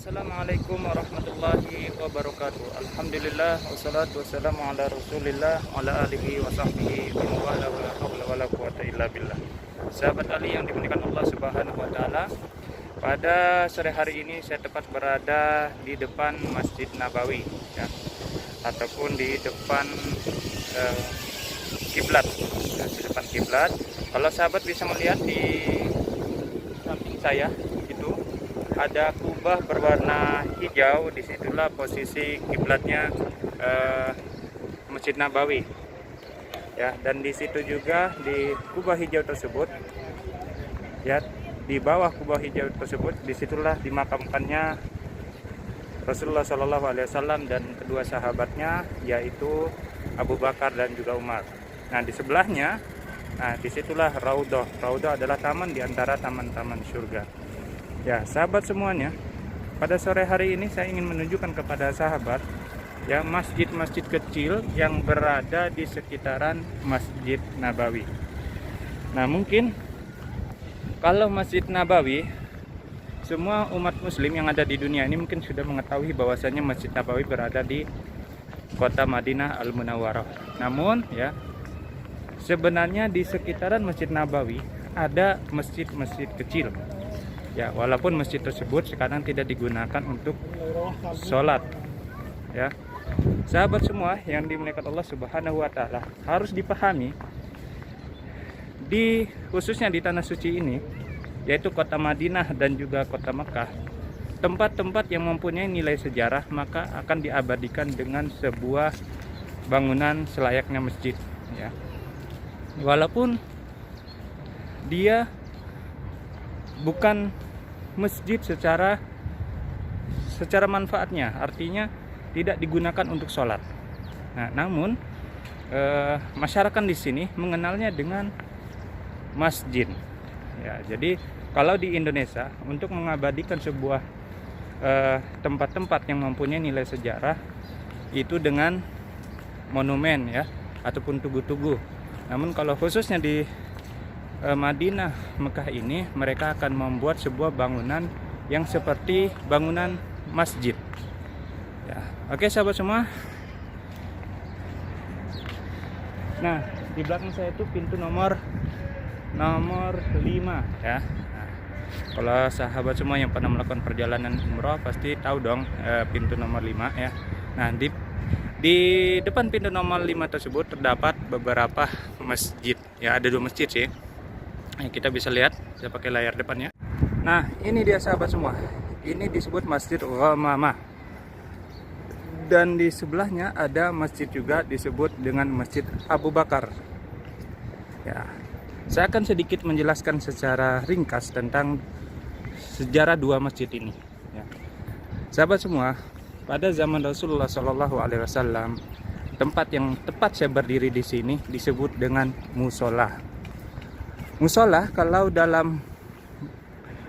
Assalamualaikum warahmatullahi wabarakatuh. Alhamdulillah wassalatu wassalamu ala Rasulillah wa ala alihi wa sahbihi wa wala wala haula wala quwata illa billah. Sahabat Ali yang dimuliakan Allah Subhanahu wa taala, pada sore hari ini saya tepat berada di depan Masjid Nabawi ya, ataupun di depan kiblat ya, di depan kiblat. Kalau sahabat bisa melihat di samping saya itu ada kubah berwarna hijau, disitulah posisi kiblatnya Masjid Nabawi ya. Dan di situ juga di kubah hijau tersebut ya, di bawah kubah hijau tersebut disitulah dimakamkannya Rasulullah Shallallahu Alaihi Wasallam dan kedua sahabatnya, yaitu Abu Bakar dan juga Umar. Nah di sebelahnya, nah disitulah Raudhah. Raudhah adalah taman di antara taman-taman surga. Ya sahabat semuanya, pada sore hari ini saya ingin menunjukkan kepada sahabat ya masjid-masjid kecil yang berada di sekitaran Masjid Nabawi. Nah mungkin kalau Masjid Nabawi, semua umat muslim yang ada di dunia ini mungkin sudah mengetahui bahwasanya Masjid Nabawi berada di kota Madinah Al-Munawwarah. Namun ya, sebenarnya di sekitaran Masjid Nabawi ada masjid-masjid kecil. Ya, walaupun masjid tersebut sekarang tidak digunakan untuk sholat. Ya, sahabat semua yang dimuliakan Allah Subhanahu Wa Taala, harus dipahami khususnya di tanah suci ini, yaitu kota Madinah dan juga kota Mekah, tempat-tempat yang mempunyai nilai sejarah maka akan diabadikan dengan sebuah bangunan selayaknya masjid. Ya, walaupun dia bukan masjid secara manfaatnya, artinya tidak digunakan untuk sholat. Nah, namun masyarakat di sini mengenalnya dengan masjid. Ya, jadi kalau di Indonesia untuk mengabadikan sebuah tempat-tempat yang mempunyai nilai sejarah itu dengan monumen ya, ataupun tugu-tugu. Namun kalau khususnya di Madinah, Mekah ini, mereka akan membuat sebuah bangunan yang seperti bangunan masjid. Ya, oke sahabat semua. Nah, di belakang saya itu pintu nomor 5 ya. Nah, kalau sahabat semua yang pernah melakukan perjalanan umroh pasti tahu dong pintu nomor 5 ya. Nah, di depan pintu nomor 5 tersebut terdapat beberapa masjid. Ya, ada 2 masjid sih. Nah, kita bisa lihat, saya pakai layar depannya. Nah, ini dia sahabat semua. Ini disebut Masjid Ghamamah. Dan di sebelahnya ada masjid juga disebut dengan Masjid Abu Bakar. Ya, saya akan sedikit menjelaskan secara ringkas tentang sejarah 2 masjid ini. Ya. Sahabat semua, pada zaman Rasulullah Shallallahu Alaihi Wasallam, tempat yang tepat saya berdiri di sini disebut dengan musola. Musola kalau dalam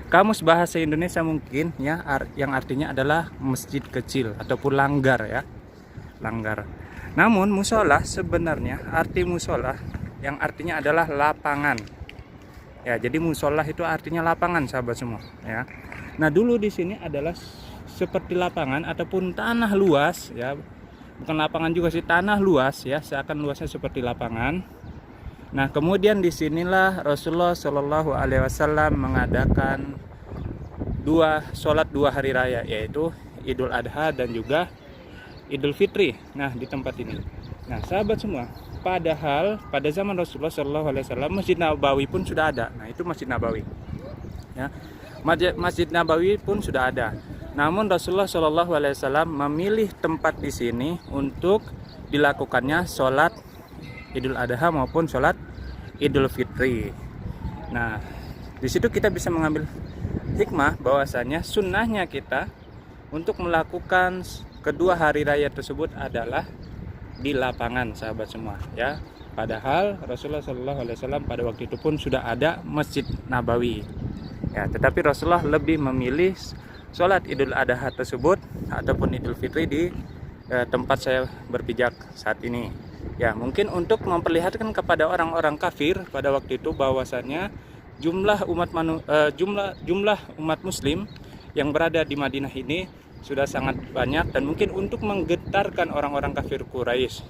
kamus bahasa Indonesia mungkin ya, yang artinya adalah masjid kecil ataupun langgar ya, langgar. Namun musola sebenarnya arti musola yang artinya adalah lapangan. Ya, jadi musola itu artinya lapangan sahabat semua ya. Nah, dulu di sini adalah seperti lapangan ataupun tanah luas ya. Bukan lapangan juga sih, tanah luas ya, seakan luasnya seperti lapangan. Nah, kemudian disinilah Rasulullah Shallallahu Alaihi Wasallam mengadakan sholat 2 hari raya, yaitu Idul Adha dan juga Idul Fitri. Nah, di tempat ini. Nah, sahabat semua, padahal pada zaman Rasulullah Shallallahu Alaihi Wasallam Masjid Nabawi pun sudah ada. Nah, itu Masjid Nabawi. Ya, Masjid Nabawi pun sudah ada. Namun Rasulullah Shallallahu Alaihi Wasallam memilih tempat di sini untuk dilakukannya sholat Idul Adha maupun sholat Idul Fitri. Nah, di situ kita bisa mengambil hikmah bahwasanya sunnahnya kita untuk melakukan kedua hari raya tersebut adalah di lapangan sahabat semua ya. Padahal Rasulullah Shallallahu Alaihi Wasallam pada waktu itu pun sudah ada Masjid Nabawi. Ya, tetapi Rasulullah lebih memilih sholat Idul Adha tersebut ataupun Idul Fitri di tempat saya berpijak saat ini. Ya, mungkin untuk memperlihatkan kepada orang-orang kafir pada waktu itu bahwasannya jumlah umat muslim yang berada di Madinah ini sudah sangat banyak, dan mungkin untuk menggetarkan orang-orang kafir Quraisy.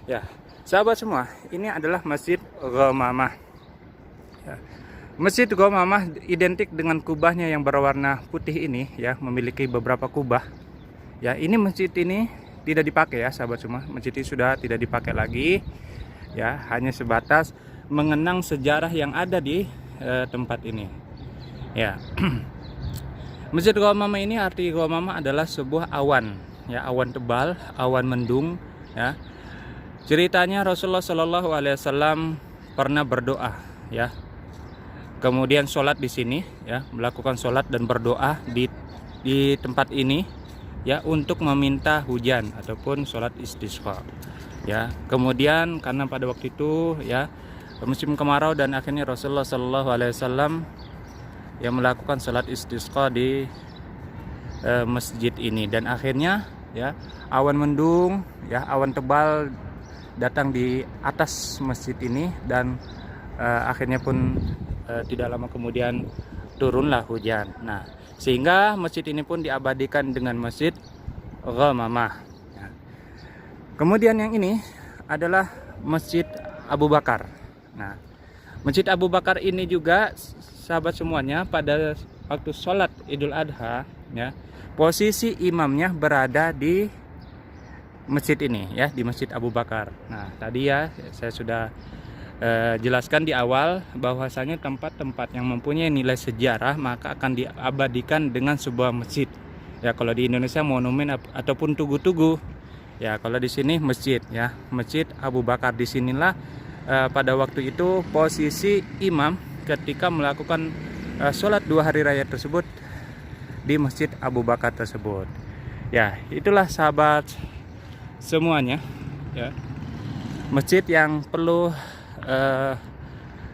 Ya, sahabat semua, ini adalah Masjid Ghamamah. Ya. Masjid Ghamamah identik dengan kubahnya yang berwarna putih ini, ya, memiliki beberapa kubah. Ya, ini masjid ini tidak dipakai ya, sahabat semua. Masjid ini sudah tidak dipakai lagi. Ya, hanya sebatas mengenang sejarah yang ada di tempat ini. Ya. Masjid Ghamamah ini, arti Ghamamah adalah sebuah awan, ya, awan tebal, awan mendung, ya. Ceritanya Rasulullah Shallallahu Alaihi Wasallam pernah berdoa, ya. Kemudian sholat di sini, ya, melakukan sholat dan berdoa di tempat ini, ya, untuk meminta hujan ataupun sholat istisqa, ya. Kemudian karena pada waktu itu, ya, musim kemarau, dan akhirnya Rasulullah Shallallahu Alaihi Wasallam yang melakukan sholat istisqa di masjid ini, dan akhirnya, ya, awan mendung, ya, awan tebal datang di atas masjid ini, dan akhirnya pun tidak lama kemudian turunlah hujan. Nah, sehingga masjid ini pun diabadikan dengan Masjid Ghamamah. Ya. Kemudian yang ini adalah Masjid Abu Bakar. Nah, Masjid Abu Bakar ini juga, sahabat semuanya, pada waktu sholat Idul Adha, ya, posisi imamnya berada di masjid ini, ya, di Masjid Abu Bakar. Nah, tadi ya saya sudah jelaskan di awal bahwasanya tempat-tempat yang mempunyai nilai sejarah maka akan diabadikan dengan sebuah masjid. Ya, kalau di Indonesia monumen ataupun tugu-tugu. Ya, kalau di sini masjid, ya, Masjid Abu Bakar. Disinilah pada waktu itu posisi imam ketika melakukan sholat 2 hari raya tersebut di Masjid Abu Bakar tersebut. Ya, itulah sahabat semuanya, ya, masjid yang perlu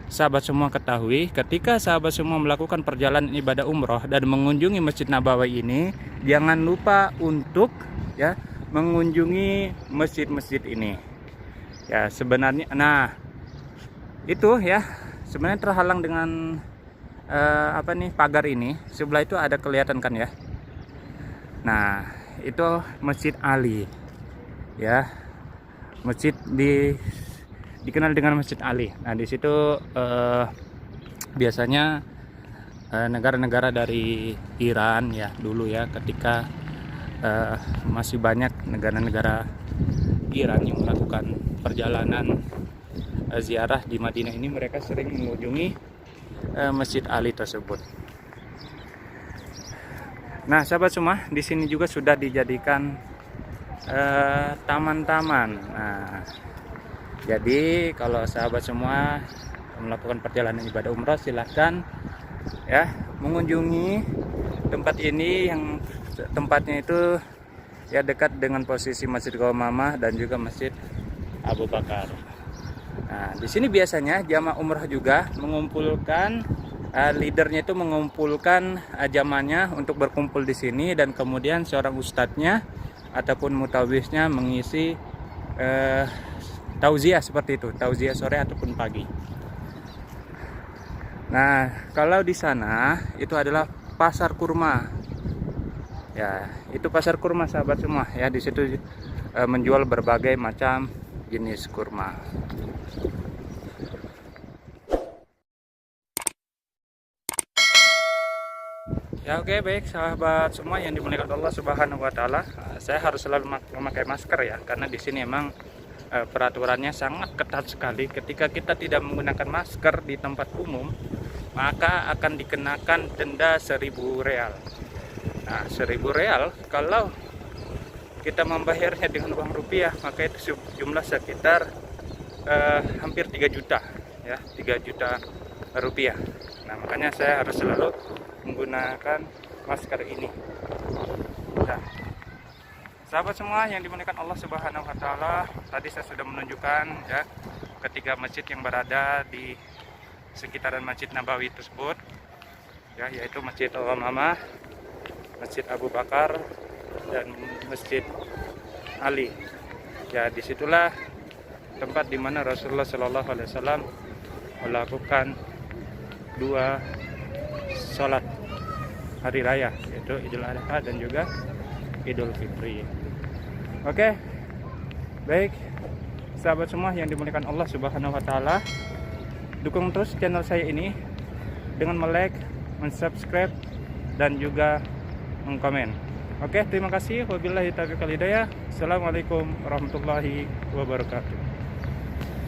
sahabat semua ketahui. Ketika sahabat semua melakukan perjalanan ibadah umroh dan mengunjungi Masjid Nabawi ini, jangan lupa untuk, ya, mengunjungi masjid-masjid ini. Ya, sebenarnya, nah, itu, ya, sebenarnya terhalang dengan pagar ini. Sebelah itu ada kelihatan kan, ya. Nah, itu Masjid Ali, ya, masjid dikenal dengan Masjid Ali. Nah, di situ biasanya negara-negara dari Iran, ya, dulu, ya, ketika masih banyak negara-negara Iran yang melakukan perjalanan ziarah di Madinah ini, mereka sering mengunjungi Masjid Ali tersebut. Nah, sahabat semua, di sini juga sudah dijadikan taman-taman. Nah, jadi kalau sahabat semua melakukan perjalanan ibadah umrah, silahkan, ya, mengunjungi tempat ini, yang tempatnya itu, ya, dekat dengan posisi Masjid Ghamamah dan juga Masjid Abu Bakar. Nah, di sini biasanya jamaah umrah juga mengumpulkan, leadernya itu mengumpulkan jamaahnya untuk berkumpul di sini, dan kemudian seorang ustadznya ataupun mutawisnya mengisi tauziah seperti itu, tauziah sore ataupun pagi. Nah, kalau di sana itu adalah pasar kurma. Ya, itu pasar kurma, sahabat semua, ya. Di situ menjual berbagai macam jenis kurma. Ya, oke, baik sahabat semua yang dimuliakan Allah Subhanahu wa taala. Saya harus selalu memakai masker, ya, karena di sini emang peraturannya sangat ketat sekali. Ketika kita tidak menggunakan masker di tempat umum, maka akan dikenakan denda 1.000 real. Nah, 1.000 real kalau kita membayarnya dengan uang rupiah, maka itu jumlah sekitar hampir 3 juta, ya, 3 juta rupiah. Nah, makanya saya harus selalu menggunakan masker ini. Nah, sahabat semua yang dimuliakan Allah Subhanahu wa taala, tadi saya sudah menunjukkan, ya, ketiga masjid yang berada di sekitaran Masjid Nabawi tersebut, ya, yaitu Masjid Ghamamah, Masjid Abu Bakar, dan Masjid Ali. Ya, disitulah tempat di mana Rasulullah Shallallahu Alaihi Wasallam melakukan 2 sholat hari raya, yaitu Idul Adha dan juga Idul Fitri. Oke, baik sahabat semua yang dimuliakan Allah Subhanahu wa Ta'ala, dukung terus channel saya ini dengan like, subscribe, dan juga mengkomen. Oke, terima kasih. Wabillahi taufiq wal hidayah. Assalamualaikum warahmatullahi wabarakatuh.